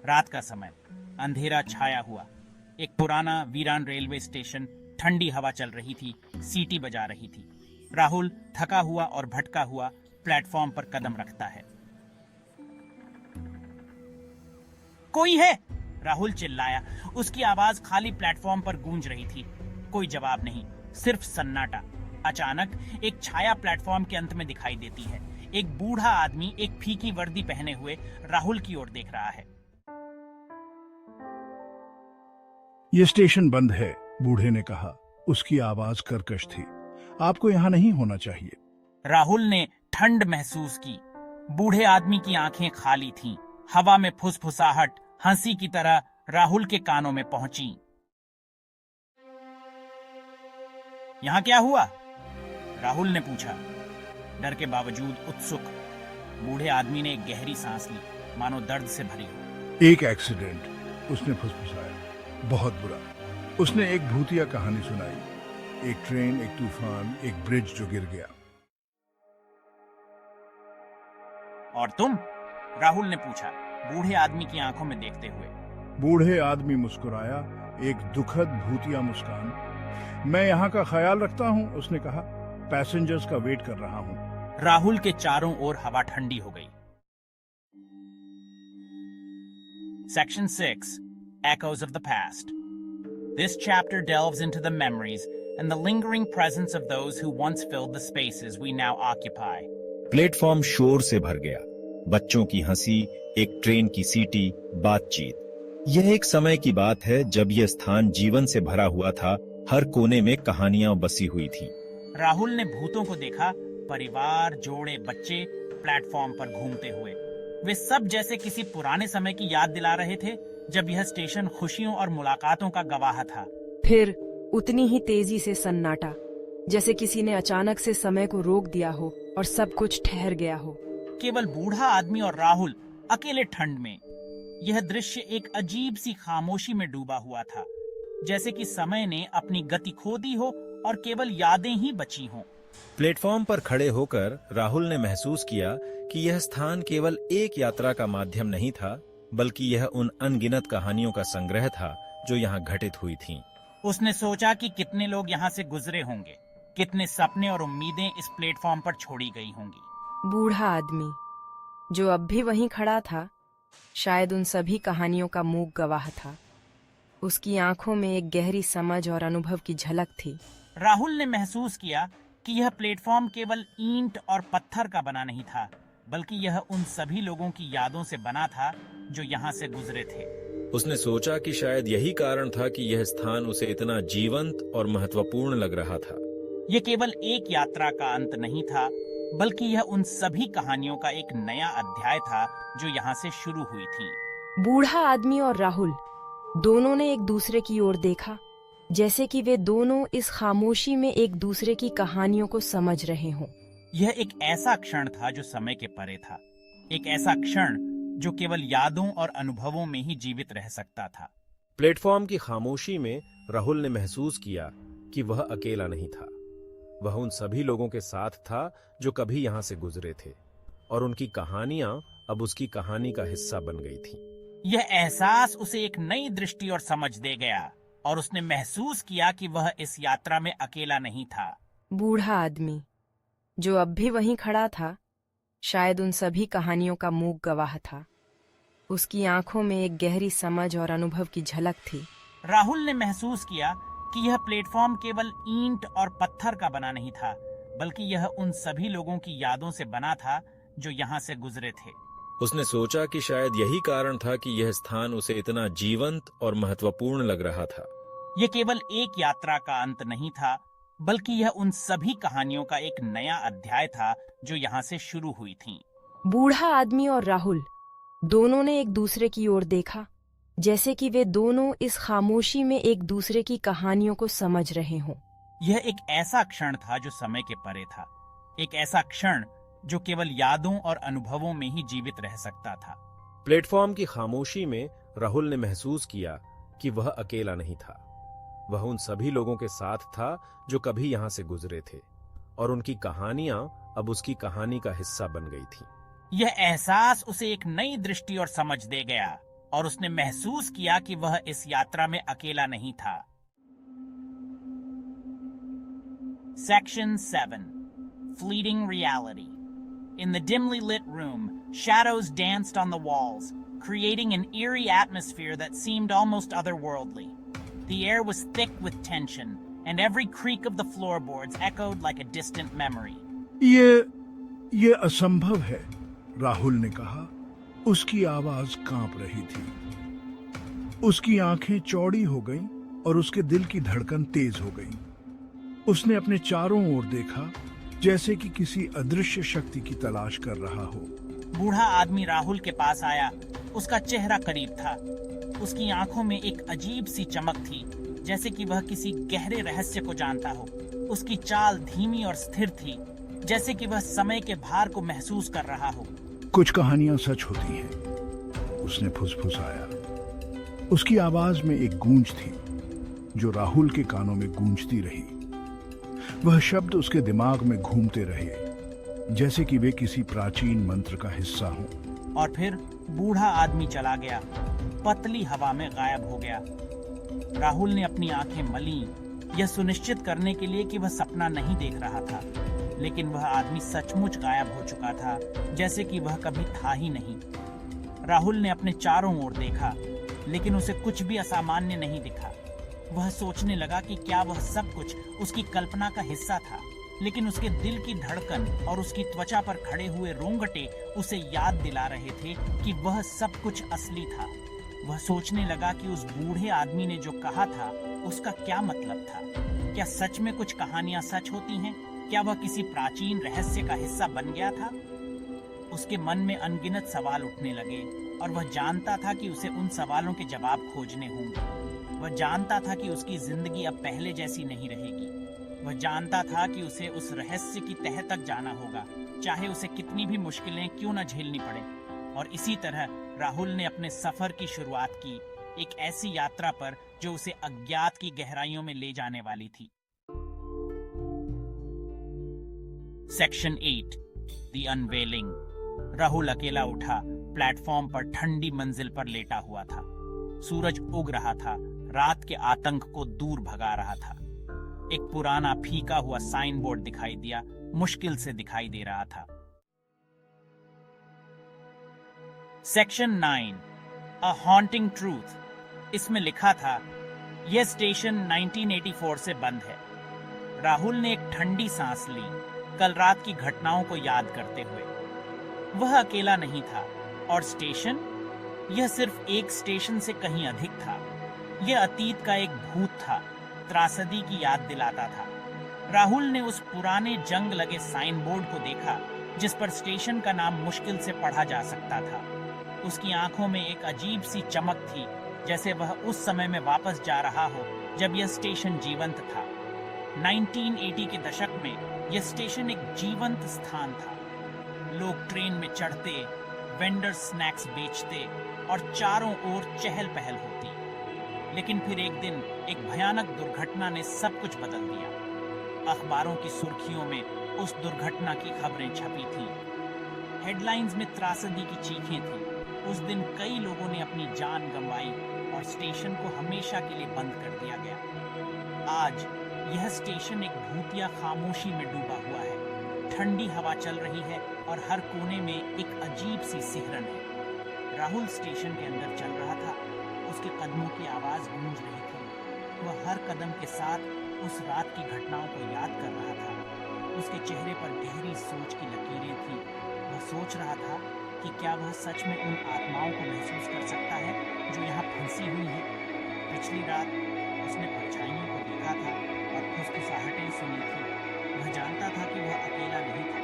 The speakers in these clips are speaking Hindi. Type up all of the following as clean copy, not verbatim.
रात का समय, अंधेरा छाया हुआ। एक पुराना वीरान रेलवे स्टेशन, ठंडी हवा चल रही थी, सीटी बजा रही थी। राहुल थका हुआ और भटका हुआ प्लेटफॉर्म पर कदम रखता है। कोई है? राहुल चिल्लाया। उसकी आवाज खाली प्लेटफॉर्म पर गूंज रही थी। कोई जवाब नहीं, सिर्फ सन्नाटा। अचानक एक छाया प्लेटफॉर्म के अंत में दिखाई देती है। एक बूढ़ा आदमी एक फीकी वर्दी पहने हुए राहुल की ओर देख रहा है। ये स्टेशन बंद है, बूढ़े ने कहा। उसकी आवाज कर्कश थी। आपको यहाँ नहीं होना चाहिए। राहुल ने ठंड महसूस की। बूढ़े आदमी की आंखें खाली थीं। हवा में फुसफुसाहट हंसी की तरह राहुल के कानों में पहुंची। यहाँ क्या हुआ? राहुल ने पूछा, डर के बावजूद उत्सुक। बूढ़े आदमी ने एक गहरी सांस ली, मानो दर्द से भरी हो। एक एक्सीडेंट, उसने फुसफुसाया। बहुत बुरा। उसने एक भूतिया कहानी सुनाई। एक ट्रेन, एक तूफान, एक ब्रिज जो गिर गया। और तुम? राहुल ने पूछा, बूढ़े आदमी की आंखों में देखते हुए। बूढ़े आदमी मुस्कुराया, एक दुखद भूतिया मुस्कान। मैं यहाँ का ख्याल रखता हूँ, उसने कहा। पैसेंजर्स का वेट कर रहा हूँ। राहुल के चारों ओर हवा ठंडी हो गई। Section 6, Echoes of the Past. This chapter delves into the memories and the lingering presence of those who once filled the spaces we now occupy. Platform शोर से भर गया। बच्चों की हंसी, एक ट्रेन की सीटी, बातचीत। यह एक समय की बात है जब यह स्थान जीवन से भरा हुआ था। हर कोने में कहानियां बसी हुई थीं। राहुल ने भूतों को देखा, परिवार, जोड़े, बच्चे प्लेटफॉर्म पर घूमते हुए। वे सब जैसे किसी पुराने समय की याद दिला रहे थे, जब यह स्टेशन खुशियों और मुलाकातों का गवाह था। फिर उतनी ही तेजी से सन्नाटा, जैसे किसी ने अचानक से समय को रोक दिया हो और सब कुछ ठहर गया हो। केवल बूढ़ा आदमी और राहुल अकेले ठंड में। यह दृश्य एक अजीब सी खामोशी में डूबा हुआ था, जैसे कि समय ने अपनी गति खो दी हो और केवल यादें ही बची हों। प्लेटफॉर्म पर खड़े होकर राहुल ने महसूस किया कि यह स्थान केवल एक यात्रा का माध्यम नहीं था, बल्कि यह उन अनगिनत कहानियों का संग्रह था जो यहाँ घटित हुई थीं। उसने सोचा कि कितने लोग यहाँ से गुजरे होंगे, कितने सपने और उम्मीदें इस प्लेटफॉर्म पर छोड़ी गई होंगी। बूढ़ा आदमी जो अब भी वहीं खड़ा था, शायद उन सभी कहानियों का मूक गवाह था। उसकी आंखों में एक गहरी समझ और अनुभव की झलक थी। राहुल ने महसूस किया कि यह प्लेटफॉर्म केवल ईंट और पत्थर का बना नहीं था, बल्कि यह उन सभी लोगों की यादों से बना था जो यहाँ से गुजरे थे। उसने सोचा कि शायद यही कारण था कि यह स्थान उसे इतना जीवंत और महत्वपूर्ण लग रहा था। यह केवल एक यात्रा का अंत नहीं था, बल्कि यह उन सभी कहानियों का एक नया अध्याय था जो यहाँ से शुरू हुई थी। बूढ़ा आदमी और राहुल दोनों ने एक दूसरे की ओर देखा, जैसे कि वे दोनों इस खामोशी में एक दूसरे की कहानियों को समझ रहे हों। यह एक ऐसा क्षण था जो समय के परे था, एक ऐसा क्षण जो केवल यादों और अनुभवों में ही जीवित रह सकता था। प्लेटफॉर्म की खामोशी में राहुल ने महसूस किया कि वह अकेला नहीं था। वह उन सभी लोगों के साथ था जो कभी यहाँ से गुजरे थे, और उनकी कहानियां अब उसकी कहानी का हिस्सा बन गई थीं। यह एहसास उसे एक नई दृष्टि और समझ दे गया, और उसने महसूस किया कि वह इस यात्रा में अकेला नहीं था। बूढ़ा आदमी जो अब भी वहीं खड़ा था, शायद उन सभी कहानियों का मूक गवाह था। उसकी आंखों में एक गहरी समझ और अनुभव की झलक थी। राहुल ने महसूस किया कि यह प्लेटफॉर्म केवल ईंट और पत्थर का बना नहीं था, बल्कि यह उन सभी लोगों की यादों से बना था जो यहाँ से गुजरे थे। उसने सोचा कि शायद यही कारण था कि यह स्थान उसे इतना जीवंत और महत्वपूर्ण लग रहा था। यह केवल एक यात्रा का अंत नहीं था, बल्कि यह उन सभी कहानियों का एक नया अध्याय था जो यहाँ से शुरू हुई थीं। बूढ़ा आदमी और राहुल दोनों ने एक दूसरे की ओर देखा, जैसे कि वे दोनों इस खामोशी में एक दूसरे की कहानियों को समझ रहे हों। यह एक ऐसा क्षण था जो समय के परे था, एक ऐसा क्षण जो केवल यादों और अनुभवों में ही जीवित रह सकता था। प्लेटफॉर्म की खामोशी में राहुल ने महसूस किया कि वह अकेला नहीं था। वह उन सभी लोगों के साथ था जो कभी यहाँ से गुजरे थे, और उनकी कहानियां अब उसकी कहानी का हिस्सा बन गई थीं। यह एहसास उसे एक नई दृष्टि और समझ दे गया, और उसने महसूस किया कि वह इस यात्रा में अकेला नहीं था। Section 7. Fleeting Reality. In the dimly lit room, shadows danced on the walls, creating an eerie atmosphere that seemed almost otherworldly. The air was thick with tension, and every creak of the floorboards echoed like a distant memory. ये असंभव है, राहुल ने कहा। उसकी आवाज कांप रही थी। उसकी आंखें चौड़ी हो गईं और उसके दिल की धड़कन तेज हो गई। उसने अपने चारों ओर देखा, जैसे कि किसी अदृश्य शक्ति की तलाश कर रहा हो। बूढ़ा आदमी राहुल के पास आया। उसका चेहरा करीब था। उसकी आंखों में एक अजीब सी चमक थी, जैसे कि वह किसी गहरे रहस्य को जानता हो। उसकी चाल धीमी और स्थिर थी, जैसे कि वह समय के भार को महसूस कर रहा हो। कुछ कहानियां सच होती हैं, उसने फुसफुसाया। उसकी आवाज में एक गूंज थी, जो राहुल के कानों में गूंजती रही। वह शब्द उसके दिमाग में घूमते रहे, जैसे कि वे किसी प्राचीन मंत्र का हिस्सा हों। और फिर बूढ़ा आदमी चला गया, पतली हवा में गायब हो गया। राहुल ने अपनी आंखें मली, यह सुनिश्चित करने के लिए कि वह सपना नहीं देख रहा था, लेकिन वह आदमी सचमुच गायब हो चुका था, जैसे कि वह कभी था ही नहीं। राहुल ने अपने चारों ओर देखा, लेकिन उसे कुछ भी असामान्य नहीं दिखा। वह सोचने लगा कि क्या वह सब कुछ उसकी कल्पना का हिस्सा था, लेकिन उसके दिल की धड़कन और उसकी त्वचा पर खड़े हुए रोंगटे उसे याद दिला रहे थे कि वह सब कुछ असली था। वह सोचने लगा कि उस बूढ़े आदमी ने जो कहा था उसका क्या मतलब था। क्या सच में कुछ कहानियां सच होती हैं? क्या वह किसी प्राचीन रहस्य का हिस्सा बन गया था? उसके मन में अनगिनत सवाल उठने लगे और वह जानता था कि उसे उन सवालों के जवाब खोजने होंगे। वह जानता था कि उसकी जिंदगी अब पहले जैसी नहीं रहेगी। वह जानता था कि उसे उस रहस्य की तह तक जाना होगा, चाहे उसे कितनी भी मुश्किलें क्यों न झेलनी पड़े। और इसी तरह राहुल ने अपने सफर की शुरुआत की, एक ऐसी यात्रा पर जो उसे अज्ञात की गहराइयों में ले जाने वाली थी। सेक्शन 8. The Unveiling. राहुल अकेला उठा, प्लेटफॉर्म पर ठंडी मंजिल पर लेटा हुआ था। सूरज उग रहा था, रात के आतंक को दूर भगा रहा था। एक पुराना फीका हुआ साइन बोर्ड दिखाई दिया, मुश्किल से दिखाई दे रहा था। सेक्शन 9. A Haunting Truth. इसमें लिखा था, यह स्टेशन 1984 से बंद है। राहुल ने एक ठंडी सांस ली, कल रात की घटनाओं को याद करते हुए। वह अकेला नहीं था, और स्टेशन, यह सिर्फ एक स्टेशन से कहीं अधिक था। यह अतीत का एक भूत था, त्रासदी की याद दिलाता था। राहुल ने उस पुराने जंग लगे साइन बोर्ड को देखा, जिस पर स्टेशन का नाम मुश्किल से पढ़ा जा सकता था। उसकी आंखों में एक अजीब सी चमक थी, जैसे वह उस समय में वापस जा रहा हो जब यह स्टेशन जीवंत था। 1980 के दशक में यह स्टेशन एक जीवंत स्थान था। लोग ट्रेन में चढ़ते, वेंडर स्नैक्स बेचते और चारों ओर चहल पहल होती। लेकिन फिर एक दिन एक भयानक दुर्घटना ने सब कुछ बदल दिया। अखबारों की सुर्खियों में उस दुर्घटना की खबरें छपी थी। हेडलाइंस में त्रासदी की चीखें थी। उस दिन कई लोगों ने अपनी जान गंवाई और स्टेशन को हमेशा के लिए बंद कर दिया गया। आज यह स्टेशन एक भूतिया खामोशी में डूबा हुआ है। ठंडी हवा चल रही है और हर कोने में एक अजीब सी सिहरन है। राहुल स्टेशन के अंदर चल रहा था। उसके कदमों की आवाज गूंज रही थी। वह हर कदम के साथ उस रात की घटनाओं को याद कर रहा था। उसके चेहरे पर गहरी सोच की लकीरें थी। वह सोच रहा था कि क्या वह सच में उन आत्माओं को महसूस कर सकता है जो यहाँ फंसी हुई हैं। पिछली रात उसने परछाइयों को देखा था और फुसफुसाहटें सुनी थी। वह जानता था कि वह अकेला नहीं था।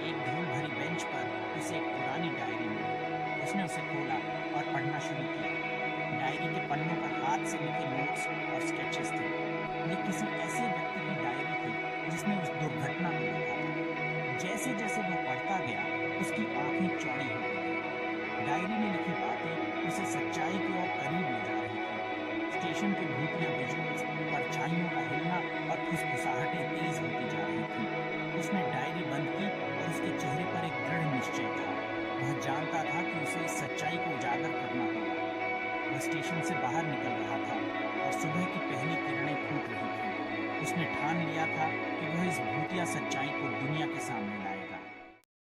एक धूल भरी बेंच पर उसे एक पुरानी डायरी मिली। उसने उसे खोला और पढ़ना शुरू किया। डायरी के पन्नों पर हाथ से लिखे नोट्स और स्केचेस थे। ये किसी ऐसे व्यक्ति की डायरी थी जिसने उस दुर्घटना को देखा था। जैसे जैसे वह पढ़ता गया, उसकी आंखें चौड़ी हो गई। डायरी में लिखी बातें उसे सच्चाई की ओर करीब ले जा रही थी। स्टेशन के भूतिया विजुअल्स, परछाइयों का हिलना और फुसफुसाहटें तेज होती जा रही थी। उसने डायरी बंद की और उसके चेहरे पर एक दृढ़ निश्चय था। वह जानता था कि उसे इस सच्चाई को उजागर करना होगा। वह स्टेशन से बाहर निकल रहा था और सुबह की पहली किरणें फूट रही थी। उसने ठान लिया था कि वह इस भूतिया सच्चाई को दुनिया के सामने